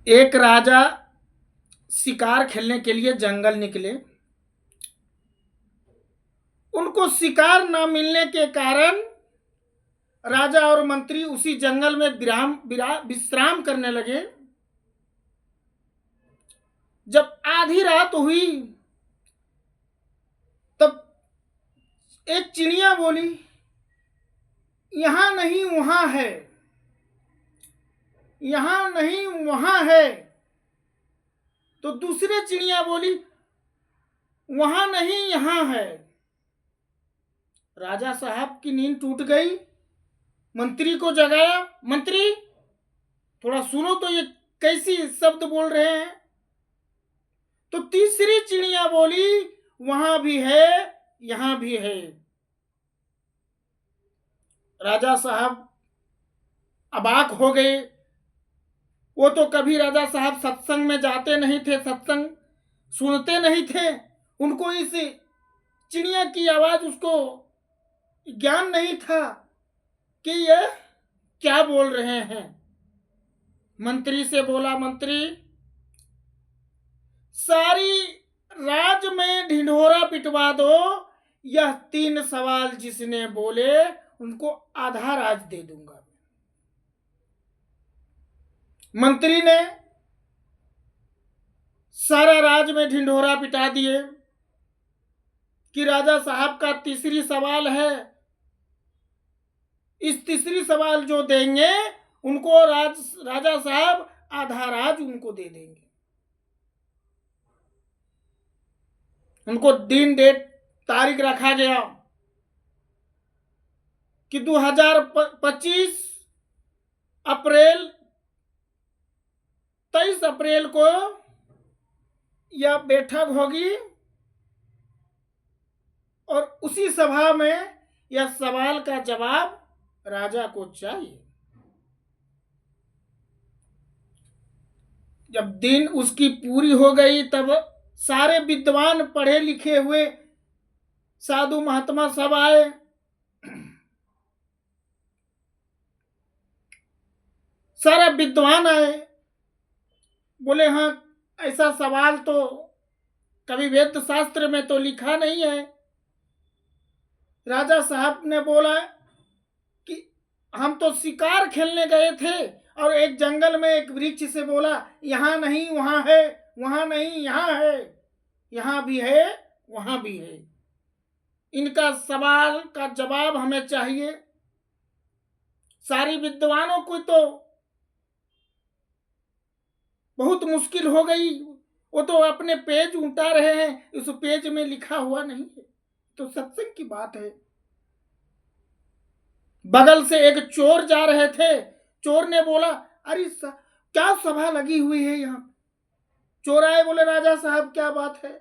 एक राजा शिकार खेलने के लिए जंगल निकले। उनको शिकार न मिलने के कारण राजा और मंत्री उसी जंगल में विश्राम करने लगे। जब आधी रात हुई तब एक चिड़िया बोली, यहां नहीं वहां है, यहां नहीं वहां है। तो दूसरे चिड़िया बोली, वहां नहीं यहां है। राजा साहब की नींद टूट गई। मंत्री को जगाया, मंत्री थोड़ा सुनो तो ये कैसी शब्द बोल रहे हैं। तो तीसरी चिड़िया बोली, वहां भी है यहां भी है। राजा साहब अबाक हो गए। वो तो कभी राजा साहब सत्संग में जाते नहीं थे, सत्संग सुनते नहीं थे। उनको इस चिड़िया की आवाज, उसको ज्ञान नहीं था कि यह क्या बोल रहे हैं। मंत्री से बोला, मंत्री सारी राज में ढिंढोरा पिटवा दो, यह 3 सवाल जिसने बोले उनको आधा राज दे दूंगा। मंत्री ने सारा राज में ढिंढोरा पिटा दिए कि राजा साहब का तीसरी सवाल है, इस तीसरी सवाल जो देंगे उनको राजा साहब आधा राज उनको दे देंगे। उनको दिन डेट तारीख रखा गया कि 2025 अप्रैल 23 अप्रैल को यह बैठक होगी और उसी सभा में यह सवाल का जवाब राजा को चाहिए। जब दिन उसकी पूरी हो गई तब सारे विद्वान पढ़े लिखे हुए साधु महात्मा सब आए। सारा विद्वान आए, बोले हाँ ऐसा सवाल तो कभी वेद शास्त्र में तो लिखा नहीं है। राजा साहब ने बोला कि हम तो शिकार खेलने गए थे और एक जंगल में एक वृक्ष से बोला, यहां नहीं वहां है, वहां नहीं यहां है, यहां भी है वहां भी है। इनका सवाल का जवाब हमें चाहिए। सारी विद्वानों को तो बहुत मुश्किल हो गई। वो तो अपने पेज उल्टा रहे हैं, उस पेज में लिखा हुआ नहीं है। तो सत्संग की बात है। बगल से एक चोर जा रहे थे। चोर ने बोला, अरे क्या सभा लगी हुई है यहाँ। चोर आए, बोले राजा साहब क्या बात है।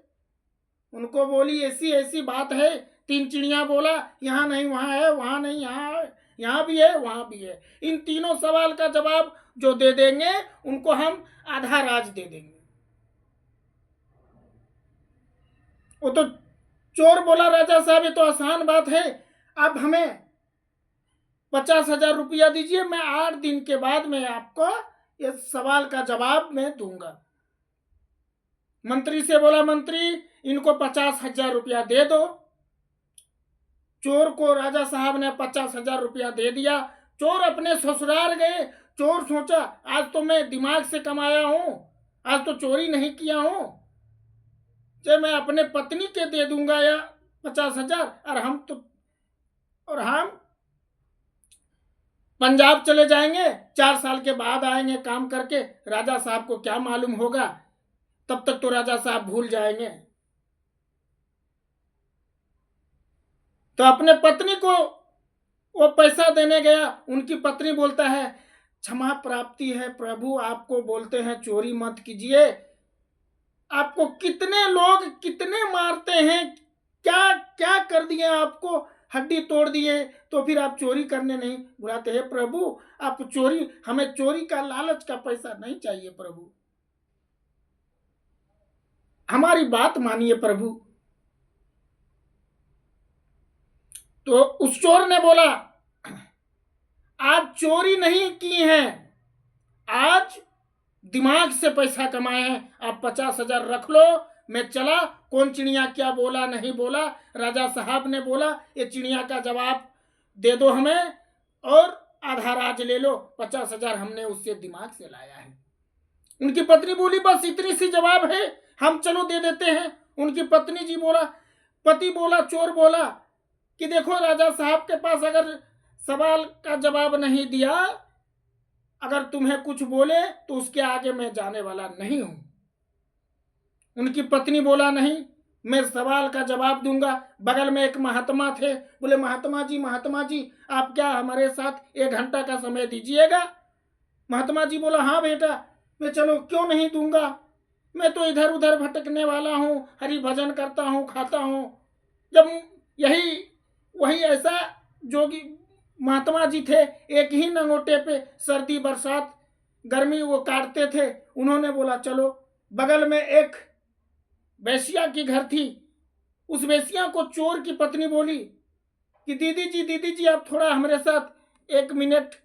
उनको बोली, ऐसी ऐसी बात है। 3 चिड़िया बोला, यहाँ नहीं वहां है, वहां नहीं यहाँ है, यहाँ भी है वहां भी है। इन तीनों सवाल का जवाब जो दे देंगे उनको हम आधा राज दे देंगे। वो तो चोर बोला, राजा साहब ये तो आसान बात है, आप हमें 50,000 रुपया दीजिए, मैं 8 दिन के बाद मैं आपको ये सवाल का जवाब मैं दूंगा। मंत्री से बोला, मंत्री इनको 50,000 रुपया दे दो। चोर को राजा साहब ने 50,000 रुपया दे दिया। चोर अपने ससुराल गए। चोर सोचा, आज तो मैं दिमाग से कमाया हूं, आज तो चोरी नहीं किया हूं, चाहे मैं अपने पत्नी के दे दूंगा या 50,000। और हम पंजाब चले जाएंगे, 4 साल के बाद आएंगे काम करके। राजा साहब को क्या मालूम होगा, तब तक तो राजा साहब भूल जाएंगे। तो अपने पत्नी को वो पैसा देने गया। उनकी पत्नी बोलता है, क्षमा प्राप्ति है प्रभु, आपको बोलते हैं चोरी मत कीजिए। आपको कितने लोग कितने मारते हैं, क्या क्या कर दिए आपको, हड्डी तोड़ दिए, तो फिर आप चोरी करने नहीं बुलाते हैं प्रभु। आप चोरी, हमें चोरी का लालच का पैसा नहीं चाहिए प्रभु, हमारी बात मानिए प्रभु। तो उस चोर ने बोला, आप चोरी नहीं की हैं, आज दिमाग से पैसा कमाए हैं। आप 50,000 रख लो, मैं चला। कौन चिड़िया क्या बोला नहीं बोला, राजा साहब ने बोला ये चिड़िया का जवाब दे दो हमें और आधा राज ले लो। 50,000 हमने उससे दिमाग से लाया है। उनकी पत्नी बोली बस इतनी सी जवाब है, हम चलो दे देते हैं। उनकी पत्नी जी बोला, पति बोला, चोर बोला कि देखो राजा साहब के पास अगर सवाल का जवाब नहीं दिया, अगर तुम्हें कुछ बोले तो उसके आगे मैं जाने वाला नहीं हूं। उनकी पत्नी बोला नहीं, मैं सवाल का जवाब दूंगा। बगल में एक महात्मा थे, बोले महात्मा जी आप क्या हमारे साथ 1 घंटा का समय दीजिएगा। महात्मा जी बोला हाँ बेटा, मैं चलो क्यों नहीं दूंगा, मैं तो इधर उधर भटकने वाला हूँ, हरि भजन करता हूँ, खाता हूँ। जब वही ऐसा जोगी महात्मा जी थे, एक ही नंगोटे पे सर्दी बरसात गर्मी वो काटते थे। उन्होंने बोला चलो। बगल में एक वेश्या की घर थी, उस वेश्या को चोर की पत्नी बोली कि दीदी जी आप थोड़ा हमारे साथ 1 मिनट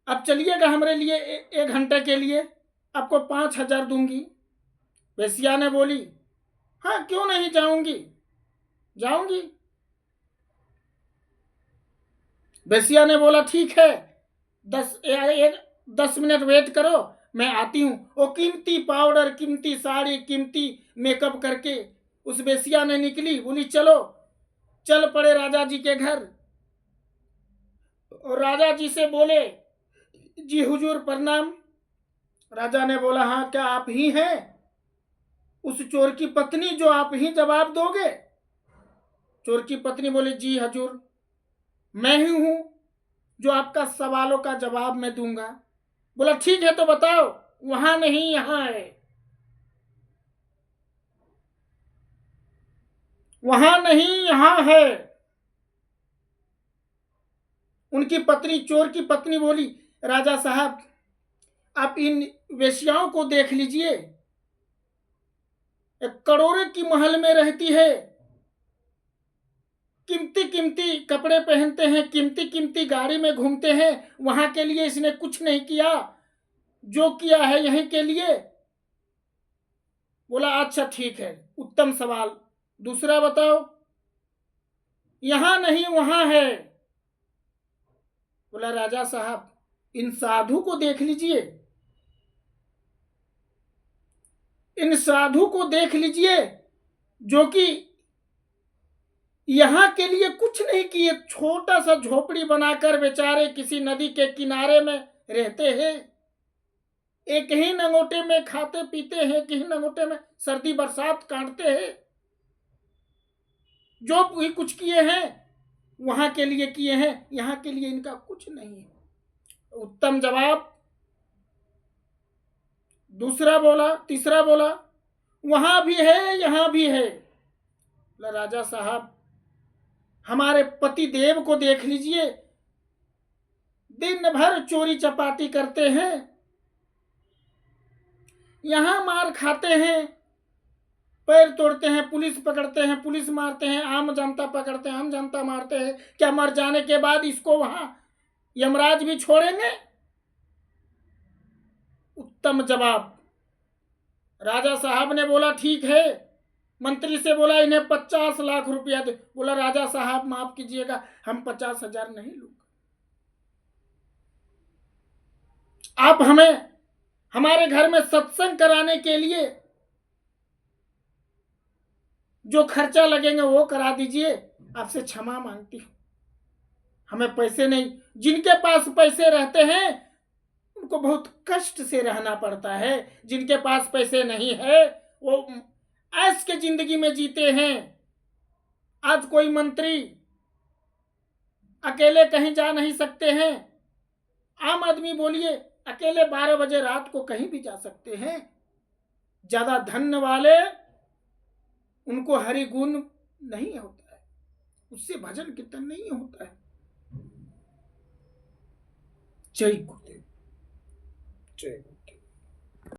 आप चलिएगा हमारे लिए 1 घंटे के लिए, आपको 5,000 दूंगी। वेश्या ने बोली हाँ क्यों नहीं, जाऊंगी। वेश्या ने बोला ठीक है, 10 मिनट वेट करो, मैं आती हूँ। वो कीमती पाउडर, कीमती साड़ी, कीमती मेकअप करके उस वेश्या ने निकली, बोली चलो। चल पड़े राजा जी के घर और राजा जी से बोले जी हुजूर प्रणाम। राजा ने बोला हाँ क्या आप ही हैं उस चोर की पत्नी जो आप ही जवाब दोगे। चोर की पत्नी बोली जी हजूर, मैं ही हूं जो आपका सवालों का जवाब मैं दूंगा। बोला ठीक है तो बताओ। वहां नहीं यहां है, वहां नहीं यहां है। उनकी पत्नी, चोर की पत्नी बोली राजा साहब आप इन वेश्याओं को देख लीजिए, एक करोड़ों की महल में रहती है, कीमती कीमती कपड़े पहनते हैं, कीमती कीमती गाड़ी में घूमते हैं। वहां के लिए इसने कुछ नहीं किया, जो किया है यहीं के लिए। बोला अच्छा ठीक है, उत्तम सवाल, दूसरा बताओ। यहां नहीं वहां है। बोला राजा साहब इन साधु को देख लीजिए, इन साधु को देख लीजिए जो कि यहां के लिए कुछ नहीं किए, छोटा सा झोपड़ी बनाकर बेचारे किसी नदी के किनारे में रहते हैं, एक ही नंगोटे में खाते पीते हैं, एक ही नंगोटे में सर्दी बरसात काटते हैं। जो भी कुछ किए हैं वहां के लिए किए हैं, यहां के लिए इनका कुछ नहीं है। उत्तम जवाब। दूसरा बोला, तीसरा बोला वहां भी है यहां भी है। राजा साहब हमारे पति देव को देख लीजिए, दिन भर चोरी चपाटी करते हैं, यहां मार खाते हैं, पैर तोड़ते हैं, पुलिस पकड़ते हैं, पुलिस मारते हैं, आम जनता पकड़ते हैं, आम जनता मारते हैं। क्या मर जाने के बाद इसको वहां यमराज भी छोड़ेंगे? उत्तम जवाब। राजा साहब ने बोला ठीक है। मंत्री से बोला इन्हें 50 लाख रुपया दे। बोला राजा साहब माफ कीजिएगा, हम 50,000 नहीं लूंगा। आप हमें हमारे घर में सत्संग कराने के लिए जो खर्चा लगेंगे वो करा दीजिए, आपसे क्षमा मांगती हूं, हमें पैसे नहीं। जिनके पास पैसे रहते हैं उनको बहुत कष्ट से रहना पड़ता है, जिनके पास पैसे नहीं है वो ऐश के जिंदगी में जीते हैं। आज कोई मंत्री अकेले कहीं जा नहीं सकते हैं, आम आदमी बोलिए अकेले 12 बजे रात को कहीं भी जा सकते हैं। ज्यादा धन वाले उनको हरि गुण नहीं होता है, उससे भजन कीर्तन नहीं होता है। जय गुरुदेव, जय।